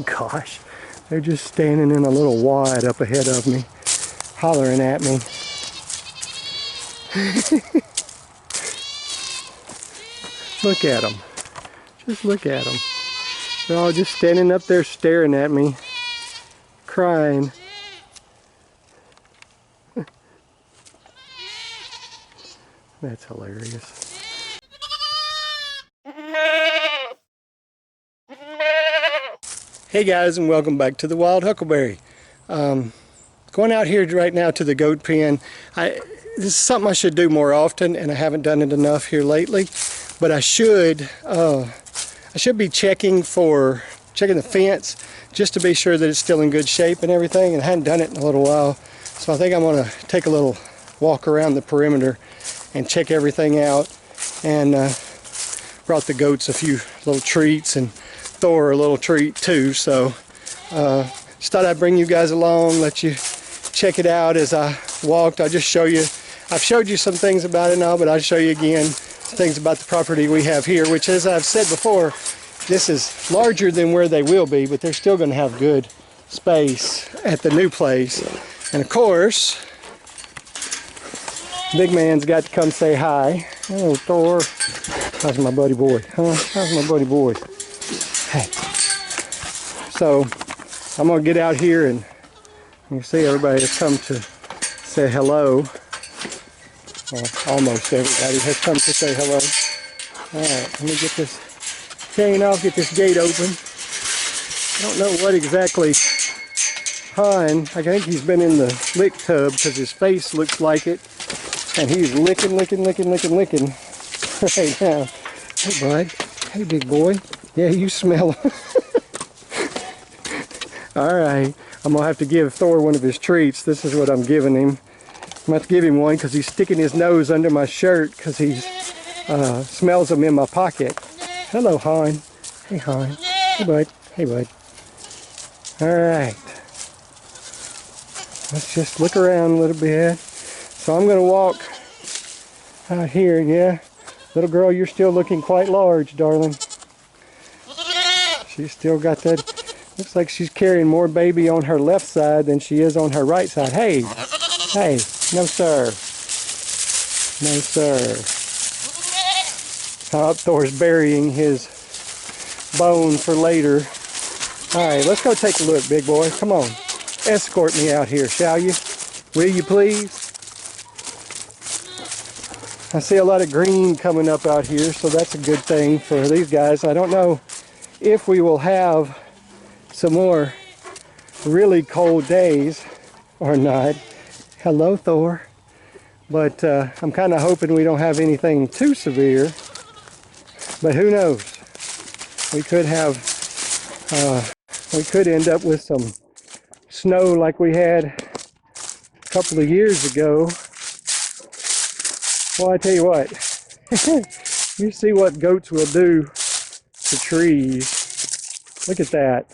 Gosh, they're just standing in a little wad up ahead of me, hollering at me. Look at them. Just look at them. They're all just standing up there staring at me, crying. That's hilarious. Hey guys, and welcome back to the Wild Huckleberry. Going out here right now to the goat pen. This is something I should do more often, and I haven't done it enough here lately. But I should be checking the fence just to be sure that it's still in good shape and everything. And I hadn't done it in a little while, so I think I'm going to take a little walk around the perimeter and check everything out. And brought the goats a few little treats and Thor a little treat too. So just thought I'd bring you guys along, let you check it out as I walked. I'll just show you. I've showed you some things about it now, but I'll show you again things about the property we have here, which, as I've said before, this is larger than where they will be, but they're still going to have good space at the new place. And of course, big man's got to come say hi. Oh, Thor. How's my buddy boy? Huh? How's my buddy boy? Hey. So I'm going to get out here, and you see everybody has come to say hello. Well, almost everybody has come to say hello. Alright, let me get this chain off, get this gate open. I don't know what exactly Han, I think he's been in the lick tub because his face looks like it. And he's licking right now. Hey bud, hey big boy. Yeah, you smell. Alright, I'm going to have to give Thor one of his treats. This is what I'm giving him. I'm going to have to give him one because he's sticking his nose under my shirt because he smells them in my pocket. Hello, Han. Hey, Han. Hey, bud. Hey, bud. Alright. Let's just look around a little bit. So I'm going to walk out here, yeah. Little girl, you're still looking quite large, darling. She's still got that. Looks like she's carrying more baby on her left side than she is on her right side. Hey. Hey. No, sir. No, sir. Thor's burying his bone for later. Alright, let's go take a look, big boy. Come on. Escort me out here, shall you? Will you please? I see a lot of green coming up out here, so that's a good thing for these guys. I don't know if we will have some more really cold days or not. Hello, Thor. But I'm kind of hoping we don't have anything too severe. But who knows? We could have, we could end up with some snow like we had a couple of years ago. Well, I tell you what, you see what goats will do to trees. Look at that.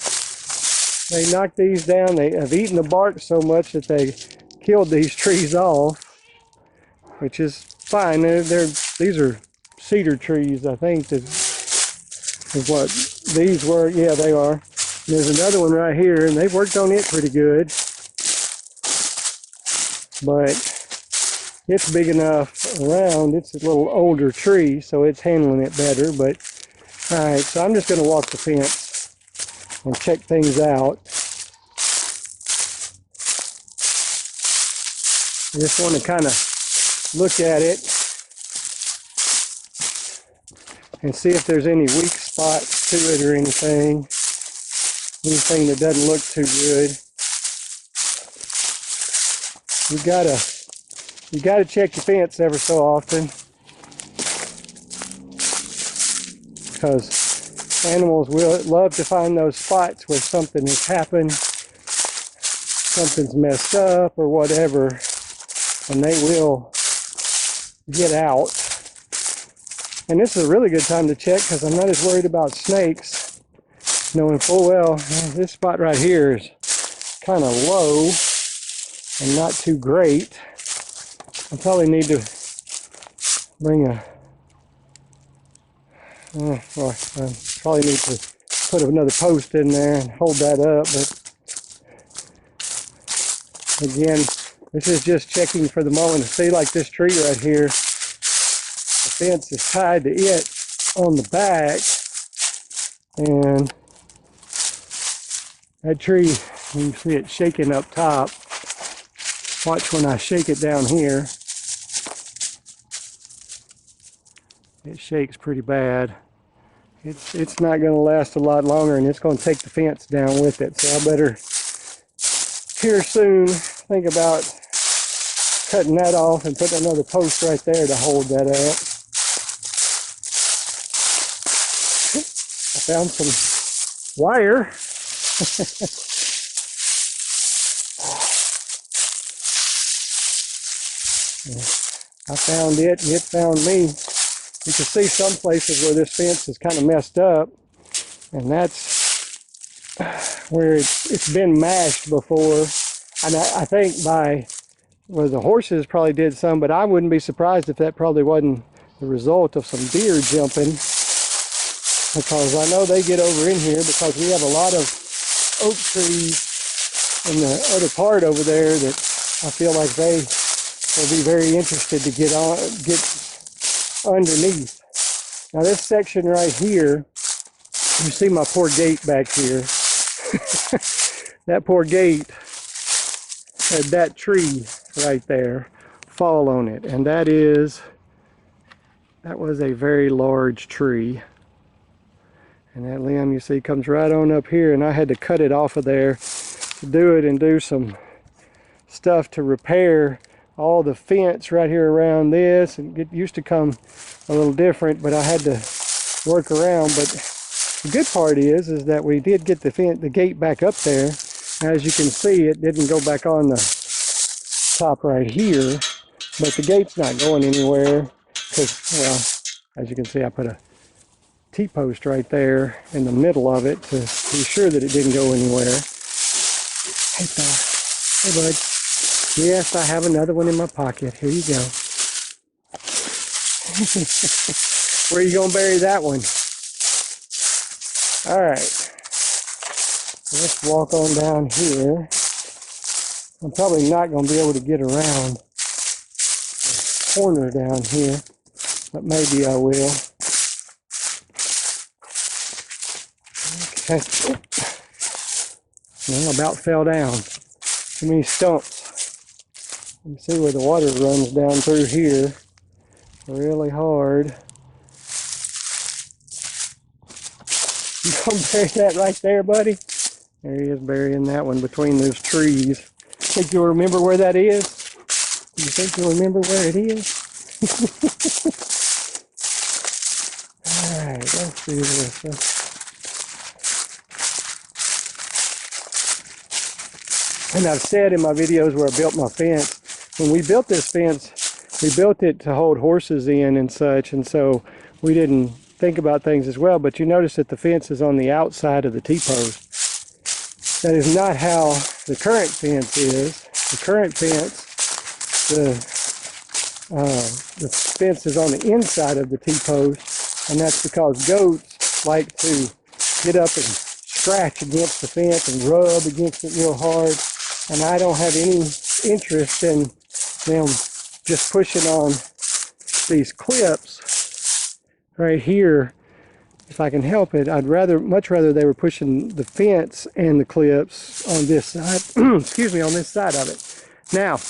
They knocked these down. They have eaten the bark so much that they killed these trees off, which is fine. These are cedar trees, I think, is what these were. Yeah, they are. And there's another one right here, and they've worked on it pretty good. But it's big enough around. It's a little older tree, so it's handling it better. But all right, so I'm just going to walk the fence and check things out. I just want to kind of look at it and see if there's any weak spots to it or anything that doesn't look too good. You gotta check your fence ever so often, because animals will love to find those spots where something has happened, something's messed up or whatever, and they will get out. And this is a really good time to check because I'm not as worried about snakes, knowing full well this spot right here is kind of low and not too great. I probably need to bring a, probably need to put another post in there and hold that up. But again, this is just checking for the moment to see, like this tree right here, the fence is tied to it on the back, and that tree, you can see it shaking up top. Watch when I shake it down here. It shakes pretty bad. It's not going to last a lot longer, and it's going to take the fence down with it. So I better here soon think about cutting that off and putting another post right there to hold that up. I found some wire. I found it and it found me. You can see some places where this fence is kind of messed up, and that's where it's been mashed before. And I think the horses probably did some, but I wouldn't be surprised if that probably wasn't the result of some deer jumping, because I know they get over in here because we have a lot of oak trees in the other part over there that I feel like they will be very interested to get underneath. Now this section right here, you see my poor gate back here. That poor gate had that tree right there fall on it, and that was a very large tree. And that limb, you see, comes right on up here, and I had to cut it off of there to do it and do some stuff to repair all the fence right here around this. And it used to come a little different, but I had to work around. But the good part is that we did get the gate back up there. As you can see, it didn't go back on the top right here, but the gate's not going anywhere because, well, as you can see, I put a T-post right there in the middle of it to be sure that it didn't go anywhere. Hey, pal. Hey, bud. Yes, I have another one in my pocket. Here you go. Where are you going to bury that one? All right. Let's walk on down here. I'm probably not going to be able to get around the corner down here, but maybe I will. Okay. Well, about fell down. Too many stumps. You can see where the water runs down through here really hard. You gonna bury that right there, buddy? There he is, burying that one between those trees. Think you'll remember where that is? You think you'll remember where it is? Alright, let's do this. And I've said in my videos where I built my fence, when we built this fence, we built it to hold horses in and such, and so we didn't think about things as well. But you notice that the fence is on the outside of the T-post. That is not how the current fence is. The current fence, the fence is on the inside of the T-post, and that's because goats like to get up and scratch against the fence and rub against it real hard. And I don't have any interest in them just pushing on these clips right here. If I can help it, I'd much rather they were pushing the fence and the clips on this side, excuse me, on this side of it. Now,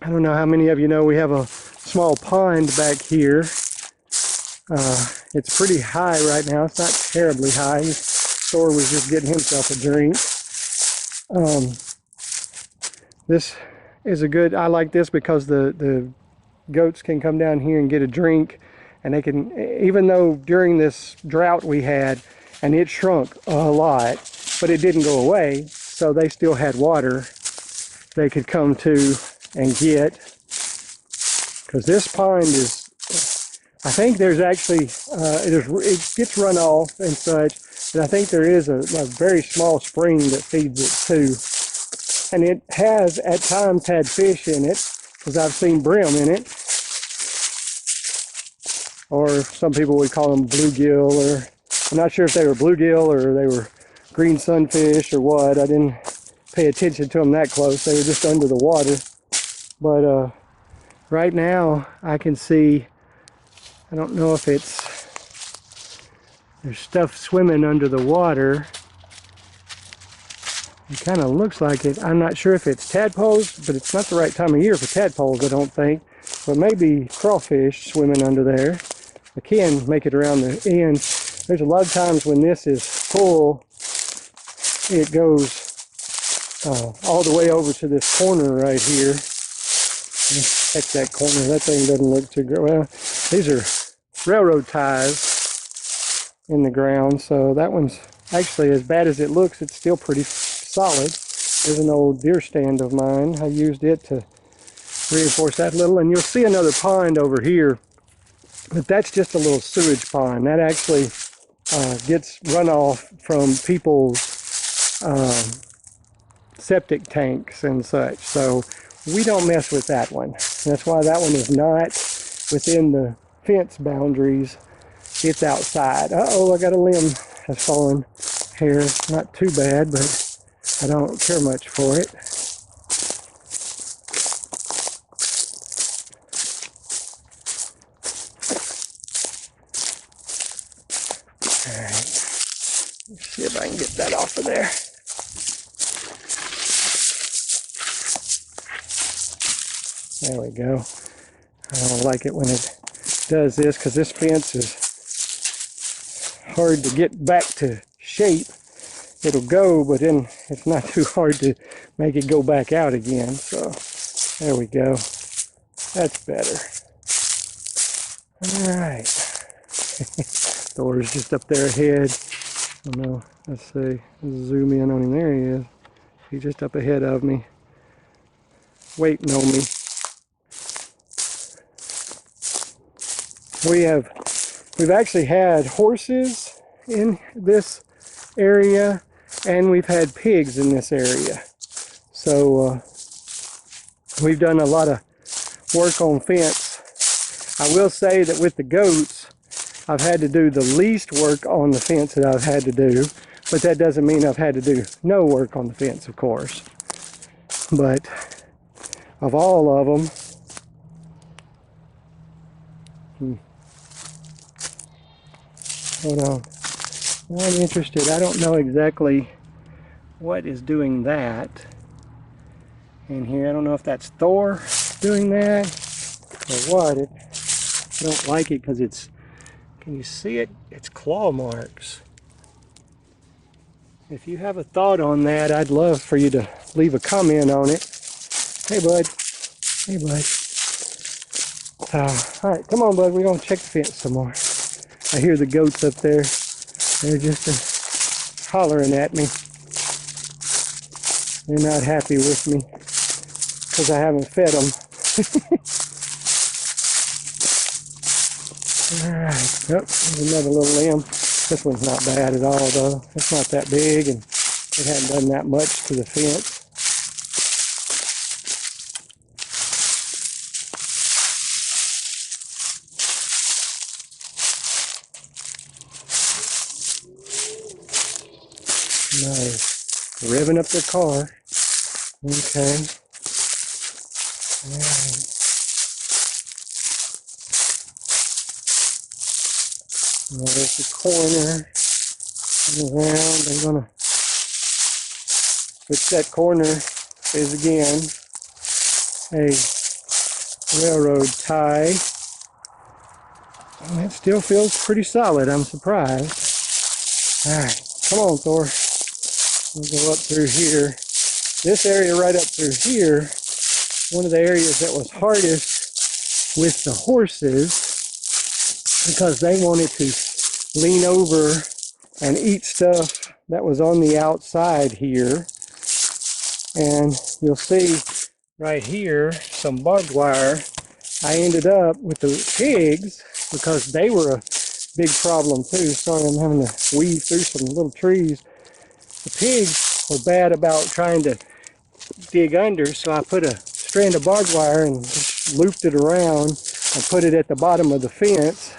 I don't know how many of you know we have a small pond back here. It's pretty high right now. It's not terribly high. Thor was just getting himself a drink. This is I like this because the goats can come down here and get a drink, and they can, even though during this drought we had, and it shrunk a lot, but it didn't go away, so they still had water they could come to and get. Because this pond is, I think there's actually, it gets run off and such, but I think there is a very small spring that feeds it too. And it has at times had fish in it, because I've seen brim in it. Or some people would call them bluegill or I'm not sure if they were bluegill or they were green sunfish or what. I didn't pay attention to them that close. They were just under the water. But right now I can see, I don't know if there's stuff swimming under the water. It kind of looks like it. I'm not sure if it's tadpoles, but it's not the right time of year for tadpoles, I don't think. But maybe crawfish swimming under there. I can make it around the end. There's a lot of times when this is full, it goes all the way over to this corner right here. Check that corner. That thing doesn't look too good. Well, these are railroad ties in the ground, so that one's actually, as bad as it looks, it's still pretty solid. There's an old deer stand of mine. I used it to reinforce that a little, and you'll see another pond over here, but that's just a little sewage pond. That actually gets runoff from people's septic tanks and such, so we don't mess with that one. That's why that one is not within the fence boundaries. It's outside. Uh-oh, I got a limb that's fallen here. Not too bad, but I don't care much for it. Alright, let's see if I can get that off of there. There we go. I don't like it when it does this because this fence is hard to get back to shape. It'll go, but then it's not too hard to make it go back out again. So there we go. That's better. All right. Thor's just up there ahead. I don't know. Let's see. Let's zoom in on him. There he is. He's just up ahead of me, waiting on me. We've actually had horses in this area, and we've had pigs in this area. So we've done a lot of work on fence. I will say that with the goats, I've had to do the least work on the fence that I've had to do, but that doesn't mean I've had to do no work on the fence, of course. But of all of them, hold on. I'm interested. I don't know exactly what is doing that in here. I don't know if that's Thor doing that or what. I don't like it because it's, can you see it? It's claw marks. If you have a thought on that, I'd love for you to leave a comment on it. Hey, bud. Hey, bud. All right, come on, bud. We're going to check the fence some more. I hear the goats up there. They're just hollering at me. They're not happy with me because I haven't fed them. Alright, oh, there's another little limb. This one's not bad at all though. It's not that big and it hadn't done that much to the fence. Nice. Revving up their car. Okay. Alright. Now there's the corner. Around. I'm gonna switch that corner is again a railroad tie. And it still feels pretty solid. I'm surprised. Alright, come on, Thor. We'll go up through here. This area right up through here, one of the areas that was hardest with the horses because they wanted to lean over and eat stuff that was on the outside here. And you'll see right here some barbed wire. I ended up with the pigs because they were a big problem too. Sorry, I'm having to weave through some little trees. The pigs were bad about trying to dig under, so I put a strand of barbed wire and just looped it around and put it at the bottom of the fence.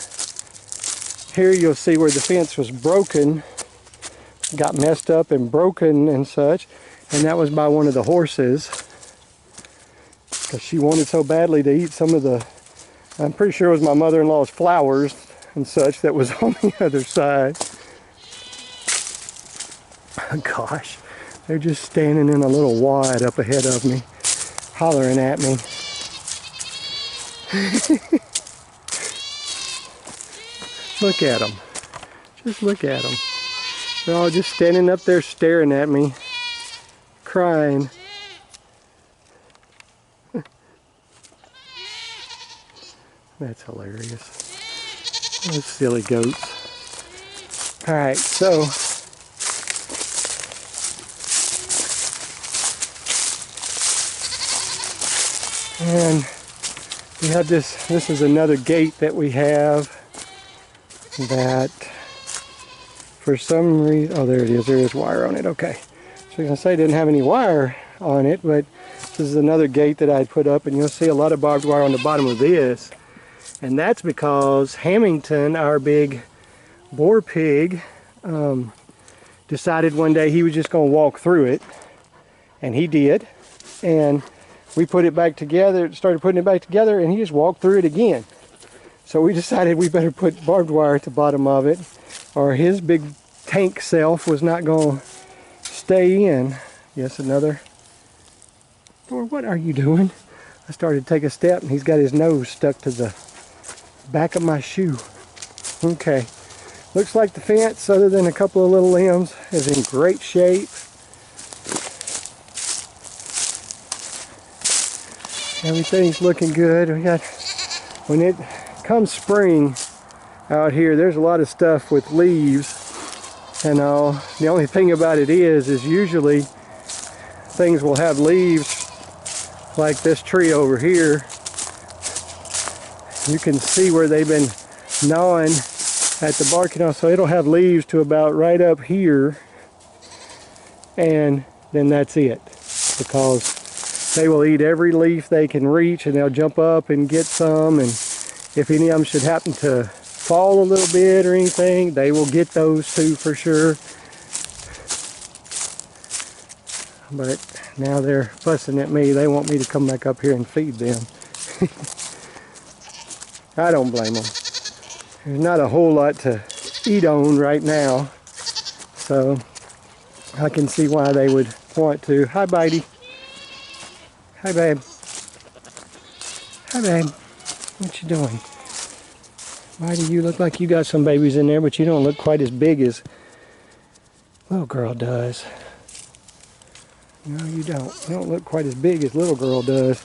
here you'll see where the fence was broken, got messed up and broken and such, and that was by one of the horses, because she wanted so badly to eat some of the, I'm pretty sure it was my mother-in-law's flowers and such that was on the other side. Oh, gosh, they're just standing in a little wad up ahead of me, hollering at me. Look at them. Just look at them. They're all just standing up there staring at me, crying. That's hilarious. Those silly goats. Alright, so and we have this is another gate that we have that for some reason, oh there it is, there is wire on it, okay. So I was going to say it didn't have any wire on it, but this is another gate that I put up, and you'll see a lot of barbed wire on the bottom of this. And that's because Hamilton, our big boar pig, decided one day he was just going to walk through it, and he did. And we put it back together, started putting it back together, and he just walked through it again. So we decided we better put barbed wire at the bottom of it, or his big tank self was not going to stay in. Yes, another. Or what are you doing? I started to take a step, and he's got his nose stuck to the back of my shoe. Okay. Looks like the fence, other than a couple of little limbs, is in great shape. Everything's looking good. We got, when it comes spring out here, there's a lot of stuff with leaves and all. The only thing about it is usually things will have leaves like this tree over here. You can see where they've been gnawing at the bark, so it'll have leaves to about right up here, and then that's it, because they will eat every leaf they can reach, and they'll jump up and get some, and if any of them should happen to fall a little bit or anything, they will get those too for sure. But now they're fussing at me. They want me to come back up here and feed them. I don't blame them. There's not a whole lot to eat on right now, so I can see why they would want to. Hi, Bitey. Hi, babe. Hi, babe. What you doing? Bitey, you look like you got some babies in there, but you don't look quite as big as little girl does. No, you don't. You don't look quite as big as little girl does.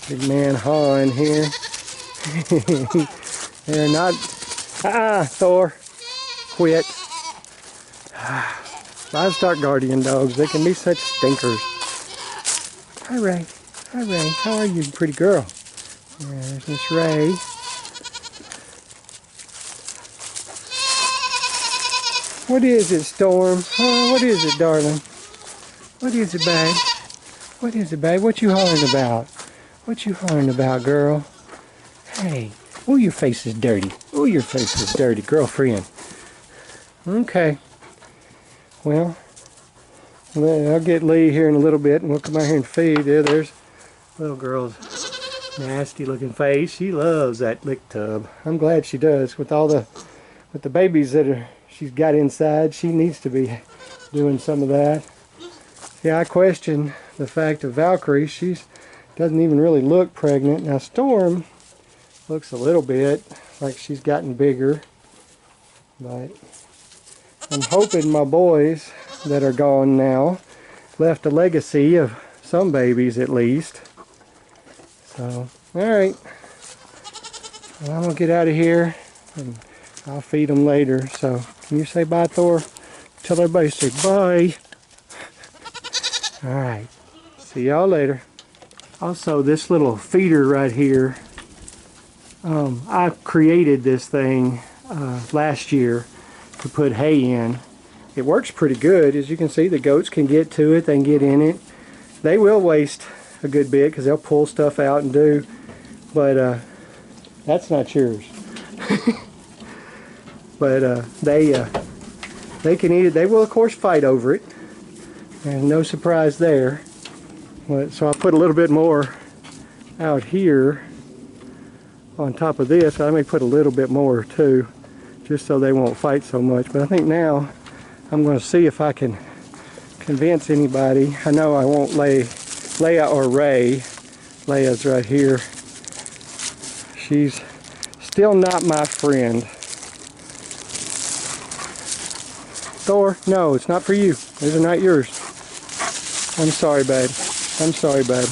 Big man Han here. They're not. Thor. Quit. Livestock guardian dogs, they can be such stinkers. Hi, Ray. Hi, Ray. How are you, pretty girl? Yeah, there's Miss Ray. What is it, Storm? What is it, darling? What is it, babe? What is it, babe? What you hollering about? What you hollering about, girl? Hey. Oh, your face is dirty. Oh, your face is dirty, girlfriend. Okay. Well, I'll get Lee here in a little bit, and we'll come out here and feed. Yeah, there's little girl's nasty looking face. She loves that lick tub. I'm glad she does. With the babies that she's got inside, she needs to be doing some of that. Yeah, I question the fact of Valkyrie. She doesn't even really look pregnant. Now Storm looks a little bit like she's gotten bigger, but I'm hoping my boys that are gone now left a legacy of some babies at least. So, alright. Well, I'm going to get out of here and I'll feed them later. So, can you say bye, Thor? Tell everybody to say bye. Alright. See y'all later. Also, this little feeder right here, I created this thing last year to put hay in. It works pretty good. As you can see, the goats can get to it, they can get in it. They will waste a good bit because they'll pull stuff out and do, but that's not yours. But they can eat it. They will of course fight over it, and no surprise there. But, so I put a little bit more out here on top of this. I may put a little bit more too, just so they won't fight so much. But I think now I'm going to see if I can convince anybody. I know I won't Leia or Ray. Leia's right here. She's still not my friend. Thor, no, it's not for you. Those are not yours. I'm sorry, bud. I'm sorry, bud.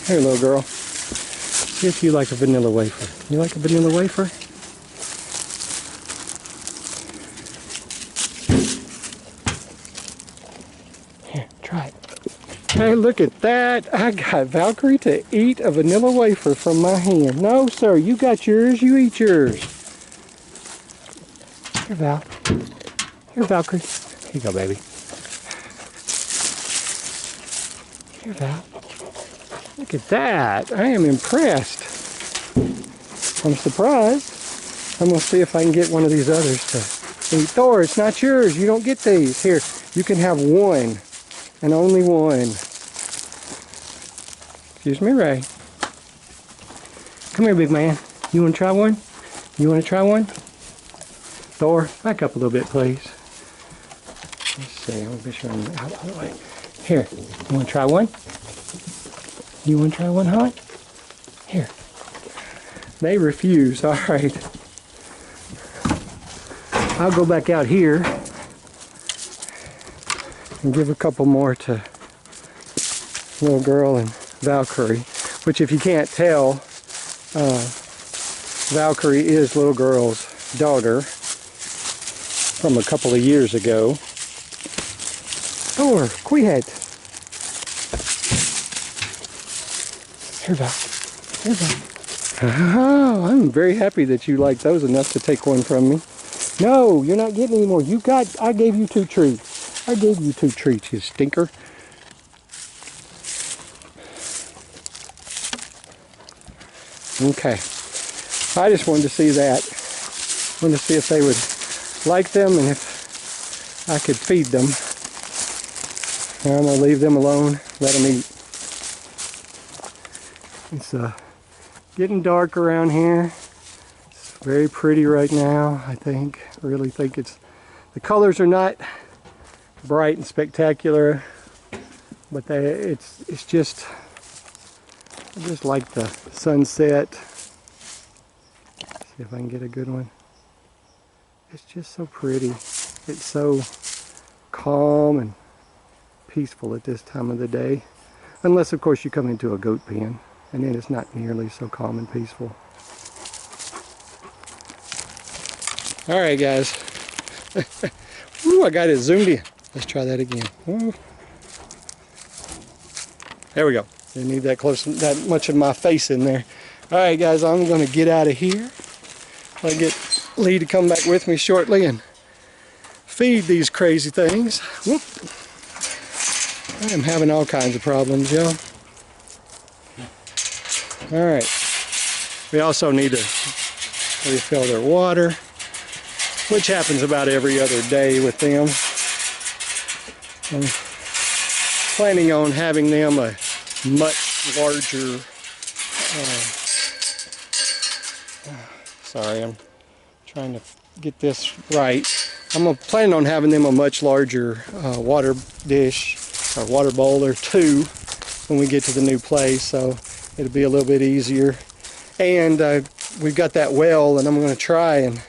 Here, little girl. See if you like a vanilla wafer. You like a vanilla wafer? Here, try it. Hey, look at that. I got Valkyrie to eat a vanilla wafer from my hand. No, sir, you got yours. You eat yours. Here, Val. Here, Valkyrie. Here you go, baby. Here, Val. Look at that. I am impressed. I'm surprised. I'm going to see if I can get one of these others to eat. Thor, it's not yours. You don't get these. Here, you can have one. And only one. Excuse me, Ray. Come here, big man. You want to try one? You want to try one? Thor, back up a little bit, please. Let's see. I'm going to be sure I'm out of the way. Here, you want to try one? You want to try one, huh? Here. They refuse. All right. I'll go back out here and give a couple more to little girl and Valkyrie, which if you can't tell, Valkyrie is little girl's daughter from a couple of years ago. Thor, queehead. Here, Val. Here, Val. Oh, I'm very happy that you like those enough to take one from me. No, you're not getting any more. I gave you 2 treats. I gave you 2 treats, you stinker. Okay. I just wanted to see that. Wanted to see if they would like them and if I could feed them. I'm going to leave them alone, let them eat. It's getting dark around here. It's very pretty right now, I think. I really think it's... The colors are not bright and spectacular, but it's just... I just like the sunset. See if I can get a good one. It's just so pretty. It's so calm and peaceful at this time of the day. Unless, of course, you come into a goat pen, and then it's not nearly so calm and peaceful. All right, guys. Ooh, I got it zoomed in. Let's try that again. Ooh. There we go. Didn't need that close, that much of my face in there. All right, guys, I'm going to get out of here. I'll get Lee to come back with me shortly and feed these crazy things. Whoop. I am having all kinds of problems, y'all. All right. We also need to refill their water, which happens about every other day with them. I'm planning on having them a much larger, sorry, I'm trying to get this right. I'm planning on having them a much larger water dish or water bowl or 2 when we get to the new place, so it'll be a little bit easier. And we've got that well, and I'm going to try and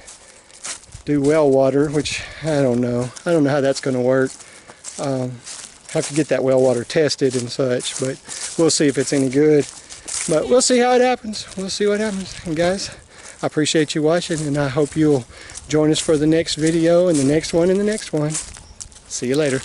do well water, which I don't know how that's going to work. Have to get that well water tested and such, but we'll see if it's any good. But we'll see how it happens. We'll see what happens. And guys, I appreciate you watching, and I hope you'll join us for the next video and the next one and the next one. See you later.